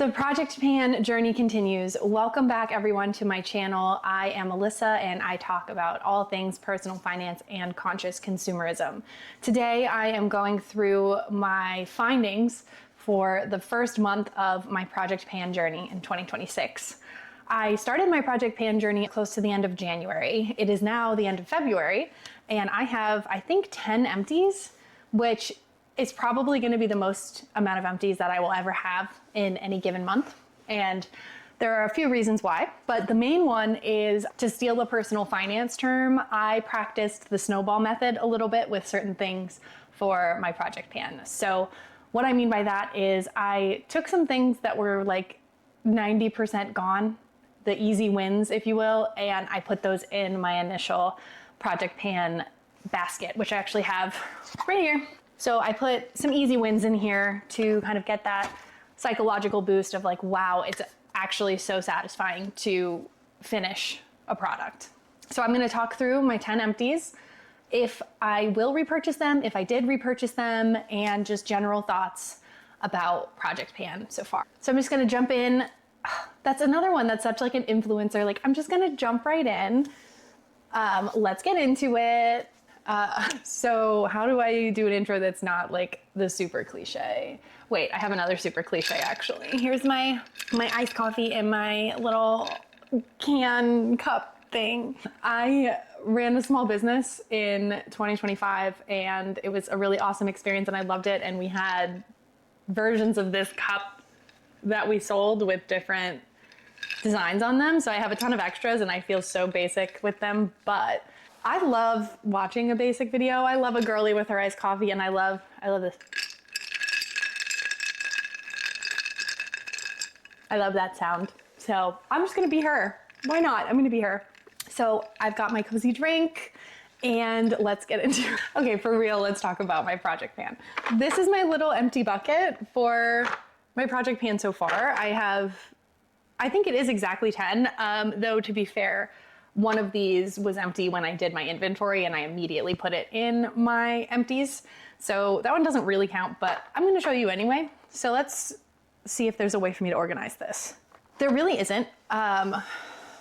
The project pan journey continues. Welcome back everyone to my channel. I am Alyssa and I talk about all things personal finance and conscious consumerism. Today I am going through my findings for the first month of my project pan journey in 2026. I started my project pan journey close to the end of January. It is now the end of February and I have, I think, 10 empties, which is probably going to be the most amount of empties that I will ever have in any given month. And there are a few reasons why, but the main one is, to steal a personal finance term, I practiced the Snowball Method a little bit with certain things for my project pan. So what I mean by that is I took some things that were like 90% gone, the easy wins, if you will, and I put those in my initial project pan basket, which I actually have right here. So I put some easy wins in here to kind of get that psychological boost of like, wow, it's actually so satisfying to finish a product. So I'm gonna talk through my 10 empties, if I will repurchase them, if I did repurchase them, and just general thoughts about project pan so far. So I'm just gonna jump in. That's another one that's such like an influencer. Like, I'm just gonna jump right in. Let's get into it. So how do I do an intro that's not like the super cliche? Wait, I have another super cliche actually. Here's my iced coffee in my little can cup thing. I ran a small business in 2025 and it was a really awesome experience and I loved it. And we had versions of this cup that we sold with different designs on them. So I have a ton of extras and I feel so basic with them, but I love watching a basic video. I love a girly with her iced coffee and I love this. I love that sound. So I'm just gonna be her. Why not? I'm gonna be her. So I've got my cozy drink and let's get into it. Okay, for real, let's talk about my project pan. This is my little empty bucket for my project pan so far. I think it is exactly 10, though to be fair, one of these was empty when I did my inventory and I immediately put it in my empties. So that one doesn't really count, but I'm gonna show you anyway. So let's see if there's a way for me to organize this. There really isn't.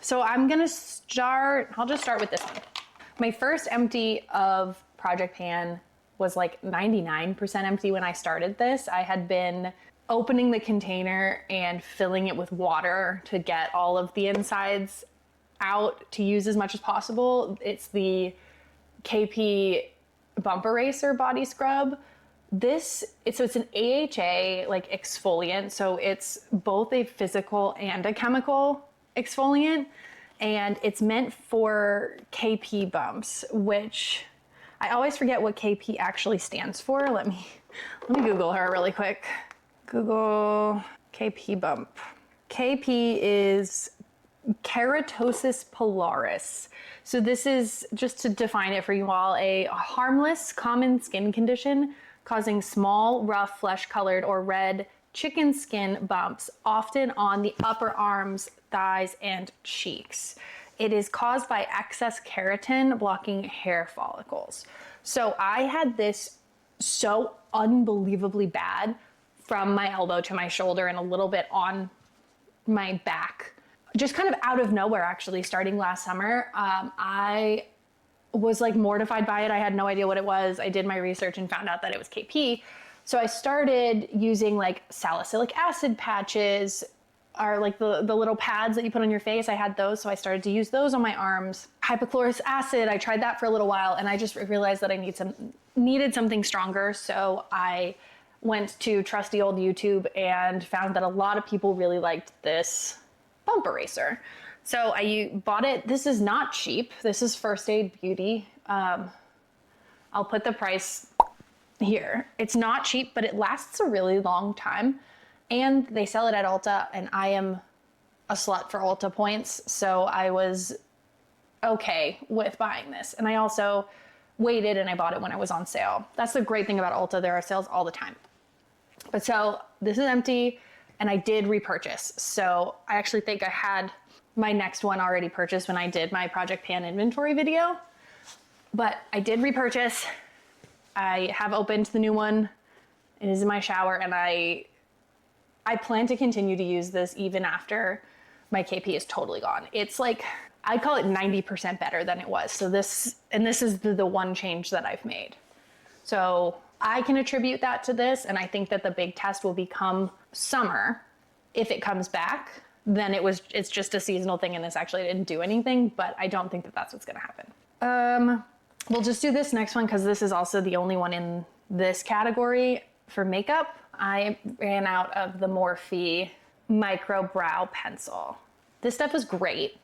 So I'm gonna I'll just start with this one. My first empty of project pan was like 99% empty when I started this. I had been opening the container and filling it with water to get all of the insides out to use as much as possible. It's the KP Bump Eraser Body Scrub. It's an AHA like exfoliant, so it's both a physical and a chemical exfoliant, and it's meant for KP bumps, which I always forget what KP actually stands for. Let me Google her really quick. Google KP bump. KP is keratosis pilaris. So this is, just to define it for you all, a harmless common skin condition causing small, rough, flesh-colored or red chicken skin bumps, often on the upper arms, thighs, and cheeks. It is caused by excess keratin blocking hair follicles. So I had this so unbelievably bad from my elbow to my shoulder and a little bit on my back. Just kind of out of nowhere, actually, starting last summer. I was like mortified by it. I had no idea what it was. I did my research and found out that it was KP. So I started using like salicylic acid patches, or like the little pads that you put on your face. I had those, so I started to use those on my arms. Hypochlorous acid, I tried that for a little while and I just realized that I needed something stronger. So I went to trusty old YouTube and found that a lot of people really liked this bump eraser. So I bought it. This is not cheap. This is First Aid Beauty. I'll put the price here. It's not cheap, but it lasts a really long time. And they sell it at Ulta, and I am a slut for Ulta points. So I was okay with buying this. And I also waited and I bought it when it was on sale. That's the great thing about Ulta. There are sales all the time. But so this is empty. And I did repurchase. So I actually think I had my next one already purchased when I did my project pan inventory video. But I did repurchase. I have opened the new one. It is in my shower and I I plan to continue to use this even after my KP is totally gone. It's like, I'd call it 90% better than it was. So this is the one change that I've made. So I can attribute that to this, and I think that the big test will become summer. If it comes back, then it's just a seasonal thing and this actually didn't do anything, but I don't think that that's what's gonna happen. We'll just do this next one because this is also the only one in this category for makeup. I ran out of the Morphe Micro Brow Pencil. This stuff is great.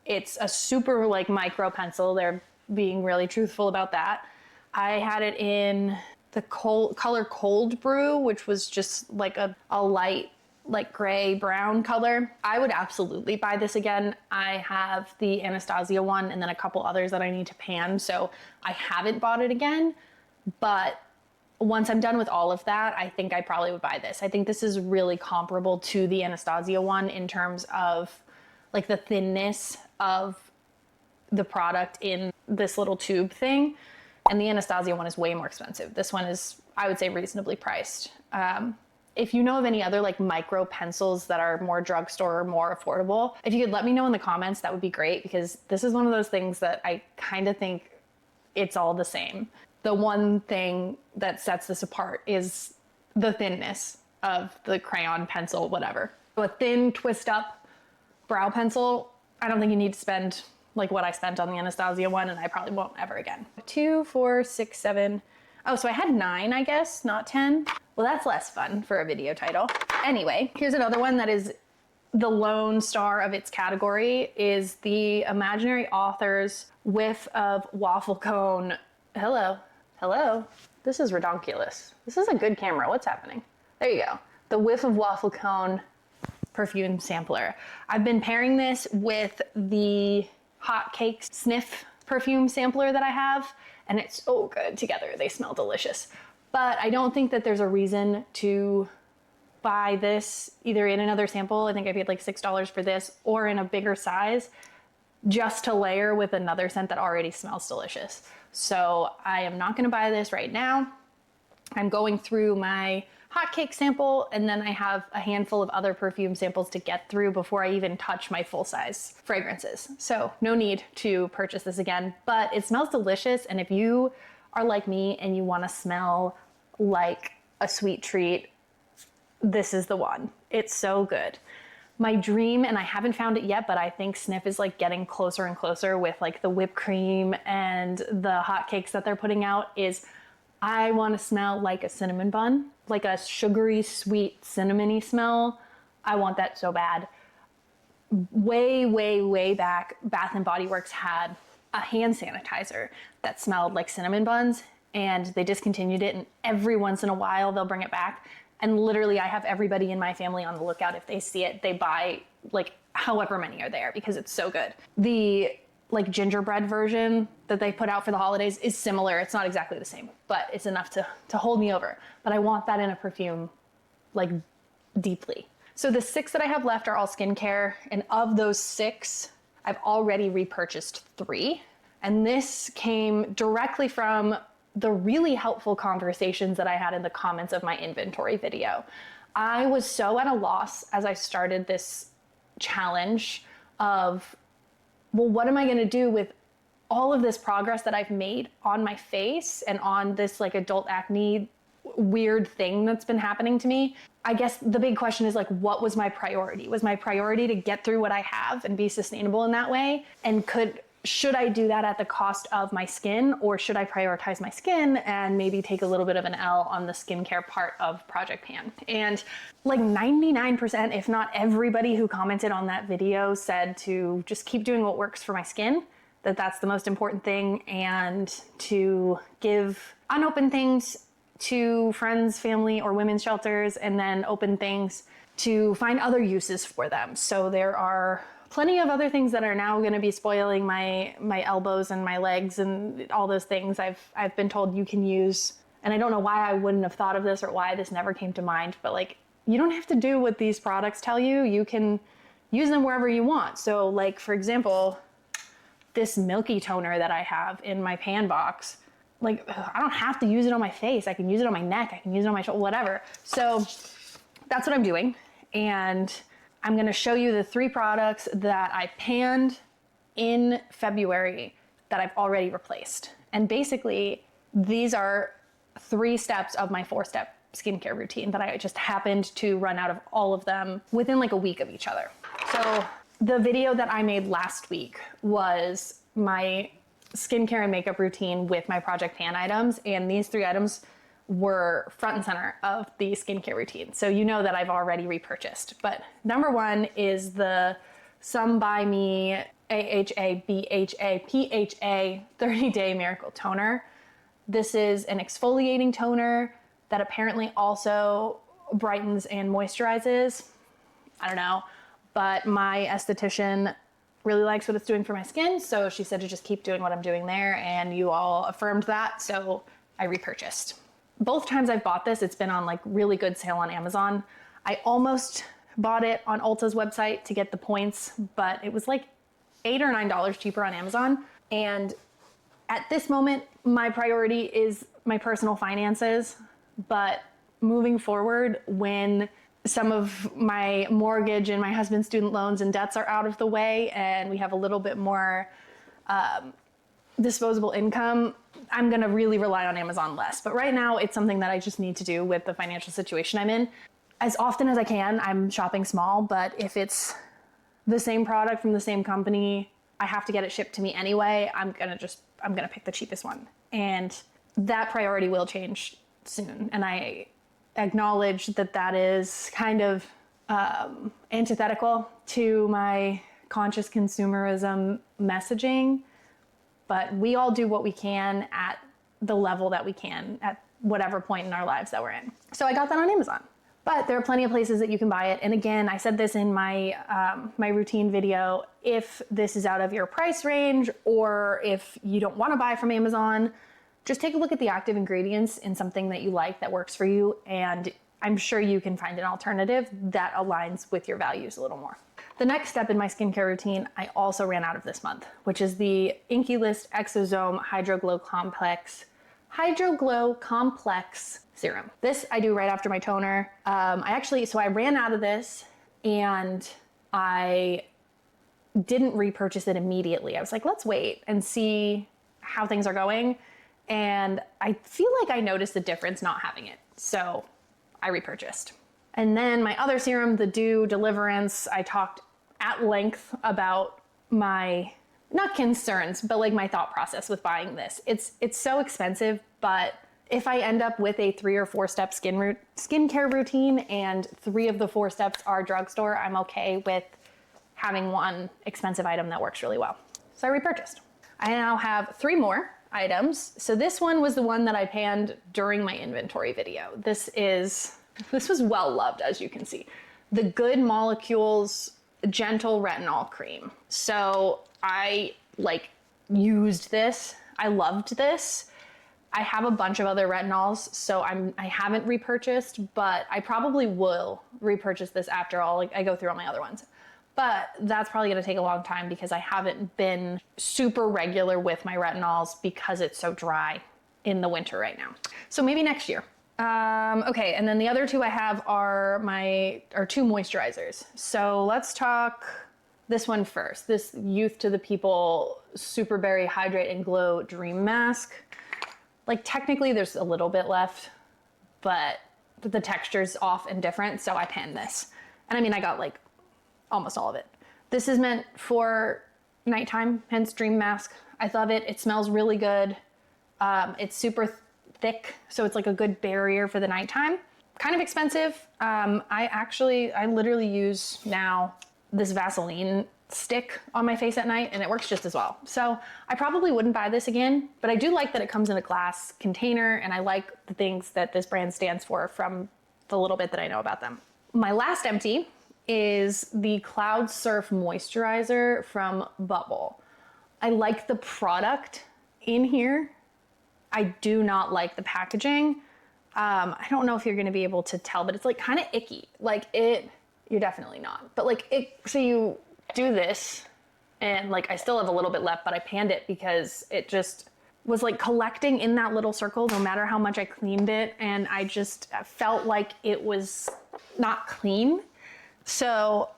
It's a super like micro pencil. They're being really truthful about that. I had it in the color Cold Brew, which was just like a light, like gray brown color. I would absolutely buy this again. I have the Anastasia one and then a couple others that I need to pan, so I haven't bought it again. But once I'm done with all of that, I think I probably would buy this. I think this is really comparable to the Anastasia one in terms of like the thinness of the product in this little tube thing. And the Anastasia one is way more expensive. This one is, I would say, reasonably priced. If you know of any other like micro pencils that are more drugstore or more affordable, if you could let me know in the comments, that would be great, because this is one of those things that I kind of think it's all the same. The one thing that sets this apart is the thinness of the crayon, pencil, whatever. So a thin twist up brow pencil, I don't think you need to spend like what I spent on the Anastasia one, and I probably won't ever again. 2, 4, 6, 7. Oh, so I had 9, I guess, not 10. Well, that's less fun for a video title. Anyway, here's another one that is the lone star of its category, is the Imaginary Authors Whiff of Waffle Cone. Hello. This is redonkulous. This is a good camera. What's happening? There you go. The Whiff of Waffle Cone perfume sampler. I've been pairing this with the Hot Cakes Sniff perfume sampler that I have, and it's so good together. They smell delicious. But I don't think that there's a reason to buy this either in another sample. I think I paid like $6 for this, or in a bigger size, just to layer with another scent that already smells delicious. So I am not gonna buy this right now. I'm going through my hotcake sample, and then I have a handful of other perfume samples to get through before I even touch my full-size fragrances. So no need to purchase this again, but it smells delicious. And if you are like me and you wanna smell like a sweet treat, this is the one. It's so good. My dream, and I haven't found it yet, but I think Sniff is like getting closer and closer with like the whipped cream and the hotcakes that they're putting out, is I want to smell like a cinnamon bun, like a sugary, sweet, cinnamony smell. I want that so bad. Way back, Bath & Body Works had a hand sanitizer that smelled like cinnamon buns, and they discontinued it, and every once in a while they'll bring it back. And literally I have everybody in my family on the lookout. If they see it, they buy like however many are there because it's so good. The like gingerbread version that they put out for the holidays is similar. It's not exactly the same, but it's enough to hold me over. But I want that in a perfume like deeply. So the 6 that I have left are all skincare. And of those 6, I've already repurchased 3. And this came directly from the really helpful conversations that I had in the comments of my inventory video. I was so at a loss as I started this challenge of, well, what am I gonna do with all of this progress that I've made on my face and on this like adult acne weird thing that's been happening to me? I guess the big question is like, what was my priority? Was my priority to get through what I have and be sustainable in that way? And should I do that at the cost of my skin, or should I prioritize my skin and maybe take a little bit of an L on the skincare part of Project Pan? And like 99%, if not everybody who commented on that video said to just keep doing what works for my skin, that's the most important thing, and to give unopened things to friends, family, or women's shelters, and then open things to find other uses for them. So there are plenty of other things that are now going to be spoiling my elbows and my legs and all those things I've been told you can use. And I don't know why I wouldn't have thought of this or why this never came to mind, but like, you don't have to do what these products tell you. You can use them wherever you want. So like, for example, this milky toner that I have in my pan box, like I don't have to use it on my face. I can use it on my neck. I can use it on my shoulder, whatever. So that's what I'm doing. And I'm gonna show you the 3 products that I panned in February that I've already replaced. And basically, these are 3 steps of my 4-step skincare routine that I just happened to run out of all of them within like a week of each other. So the video that I made last week was my skincare and makeup routine with my Project Pan items, and these 3 items were front and center of the skincare routine. So you know that I've already repurchased. But number 1 is the Some By Me AHA, BHA, PHA 30-Day Miracle Toner. This is an exfoliating toner that apparently also brightens and moisturizes. I don't know, but my esthetician really likes what it's doing for my skin, so she said to just keep doing what I'm doing there, and you all affirmed that, so I repurchased. Both times I've bought this, it's been on like really good sale on Amazon. I almost bought it on Ulta's website to get the points, but it was like $8 or $9 cheaper on Amazon. And at this moment, my priority is my personal finances, but moving forward, when some of my mortgage and my husband's student loans and debts are out of the way and we have a little bit more disposable income, I'm gonna really rely on Amazon less. But right now, it's something that I just need to do with the financial situation I'm in. As often as I can, I'm shopping small, but if it's the same product from the same company, I have to get it shipped to me anyway, I'm gonna pick the cheapest one. And that priority will change soon. And I acknowledge that that is kind of antithetical to my conscious consumerism messaging, but we all do what we can at the level that we can at whatever point in our lives that we're in. So I got that on Amazon. But there are plenty of places that you can buy it. And again, I said this in my my routine video, if this is out of your price range or if you don't want to buy from Amazon, just take a look at the active ingredients in something that you like that works for you. And I'm sure you can find an alternative that aligns with your values a little more. The next step in my skincare routine, I also ran out of this month, which is the Icky List Exosome Hydro Glow Complex Serum. This I do right after my toner. I ran out of this and I didn't repurchase it immediately. I was like, let's wait and see how things are going. And I feel like I noticed the difference not having it. So I repurchased. And then my other serum, the Dew Deliverance, I talked at length about my, not concerns, but like my thought process with buying this. It's so expensive, but if I end up with a 3 or 4 step skincare routine and 3 of the 4 steps are drugstore, I'm okay with having one expensive item that works really well. So I repurchased. I now have 3 more items. So this one was the one that I panned during my inventory video. This was well loved, as you can see. The Good Molecules Gentle Retinol Cream. So I used this. I loved this. I have a bunch of other retinols, so I haven't repurchased, but I probably will repurchase this after I go through all my other ones. But that's probably gonna take a long time because I haven't been super regular with my retinols because it's so dry in the winter right now. So maybe next year. Okay, and then the other 2 I have are 2 moisturizers. So let's talk this one first. This Youth to the People Super Berry Hydrate and Glow Dream Mask. Like technically there's a little bit left, but the texture's off and different, so I panned this. And I mean, I got like almost all of it. This is meant for nighttime, hence Dream Mask. I love it. It smells really good. It's super thick, so it's like a good barrier for the nighttime. Kind of expensive. I literally use now this Vaseline stick on my face at night and it works just as well. So I probably wouldn't buy this again, but I do like that it comes in a glass container and I like the things that this brand stands for from the little bit that I know about them. My last empty is the Cloud Surf Moisturizer from Bubble. I like the product in here. I do not like the packaging. I don't know if you're gonna be able to tell, but it's like kind of icky. You're definitely not. But so you do this and I still have a little bit left, but I panned it because was like collecting in that little circle no matter how much I cleaned it, and I just felt like it was not clean. So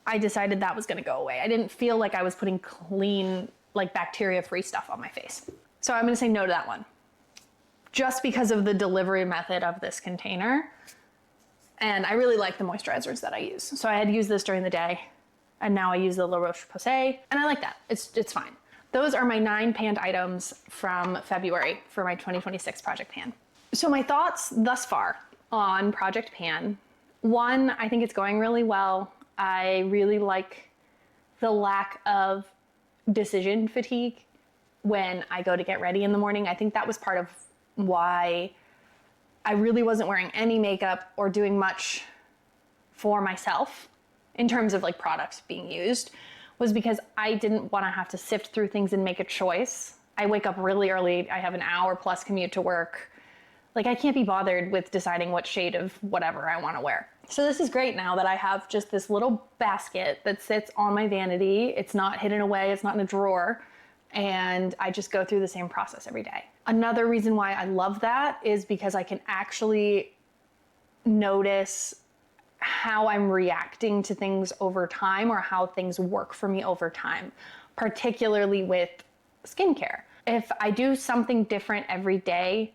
I decided that was gonna go away. I didn't feel like I was putting clean, like bacteria-free stuff on my face. So I'm gonna say no to that one. Just because of the delivery method of this container. And I really like the moisturizers that I use. So I had used this during the day, and now I use the La Roche-Posay, and I like that. It's fine. Those are my 9 panned items from February for my 2026 Project Pan. So my thoughts thus far on Project Pan. 1, I think it's going really well. I really like the lack of decision fatigue when I go to get ready in the morning. I think that was part of why I really wasn't wearing any makeup or doing much for myself in terms of like products being used, was because I didn't want to have to sift through things and make a choice. I wake up really early. I have an hour plus commute to work. Like, I can't be bothered with deciding what shade of whatever I want to wear. So this is great now that I have just this little basket that sits on my vanity. It's not hidden away. It's not in a drawer. And I just go through the same process every day. Another reason why I love that is because I can actually notice how I'm reacting to things over time, or how things work for me over time, particularly with skincare. If I do something different every day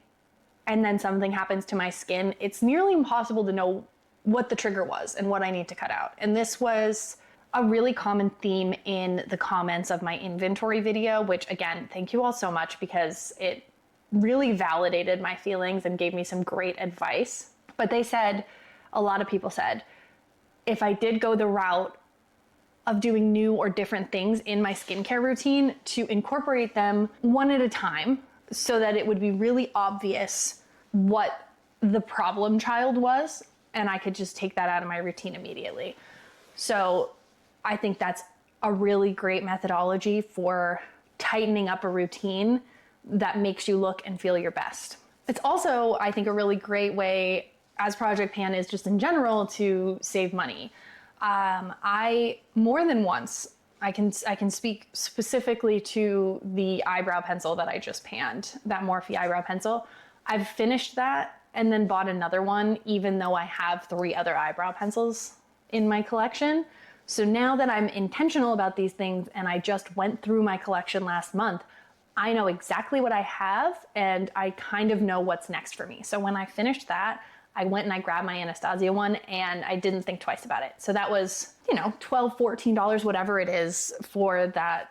and then something happens to my skin, it's nearly impossible to know what the trigger was and what I need to cut out. And this was a really common theme in the comments of my inventory video, which again, thank you all so much, because it really validated my feelings and gave me some great advice. But they said, a lot of people said, if I did go the route of doing new or different things in my skincare routine, to incorporate them one at a time so that it would be really obvious what the problem child was, and I could just take that out of my routine immediately. So I think that's a really great methodology for tightening up a routine that makes you look and feel your best. It's also, I think, a really great way, as Project Pan is just in general, to save money. I, more than once, I can speak specifically to the eyebrow pencil that I just panned, that Morphe eyebrow pencil. I've finished that and then bought another one, even though I have 3 other eyebrow pencils in my collection. So now that I'm intentional about these things, and I just went through my collection last month, I know exactly what I have, and I kind of know what's next for me. So when I finished that, I went and I grabbed my Anastasia one, and I didn't think twice about it. So that was, $12, $14, whatever it is for that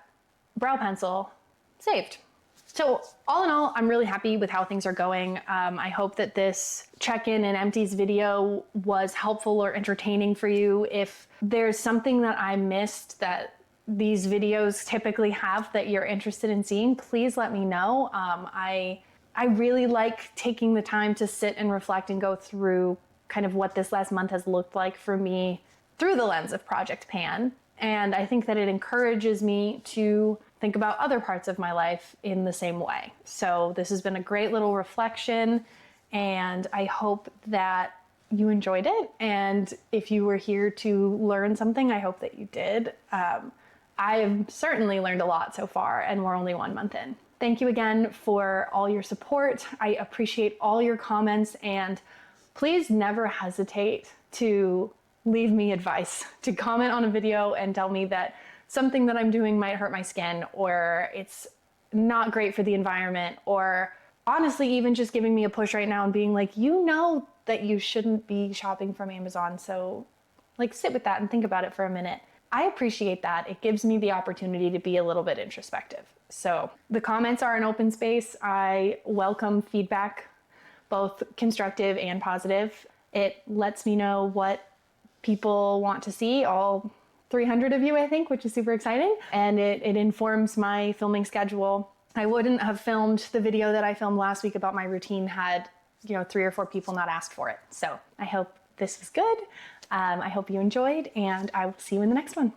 brow pencil saved. So all in all, I'm really happy with how things are going. I hope that this check-in and empties video was helpful or entertaining for you. If there's something that I missed that these videos typically have that you're interested in seeing, please let me know. I really like taking the time to sit and reflect and go through kind of what this last month has looked like for me through the lens of Project Pan. And I think that it encourages me to think about other parts of my life in the same way. So this has been a great little reflection, and I hope that you enjoyed it. And if you were here to learn something, I hope that you did. I've certainly learned a lot so far, and we're only 1 month in. Thank you again for all your support. I appreciate all your comments, and please never hesitate to leave me advice, to comment on a video and tell me that something that I'm doing might hurt my skin, or it's not great for the environment, or honestly, even just giving me a push right now and being like, that you shouldn't be shopping from Amazon. So sit with that and think about it for a minute. I appreciate that. It gives me the opportunity to be a little bit introspective. So the comments are an open space. I welcome feedback, both constructive and positive. It lets me know what people want to see, all 300 of you, I think, which is super exciting. And it informs my filming schedule. I wouldn't have filmed the video that I filmed last week about my routine had, 3 or 4 people not asked for it. So I hope this was good. I hope you enjoyed, and I will see you in the next one.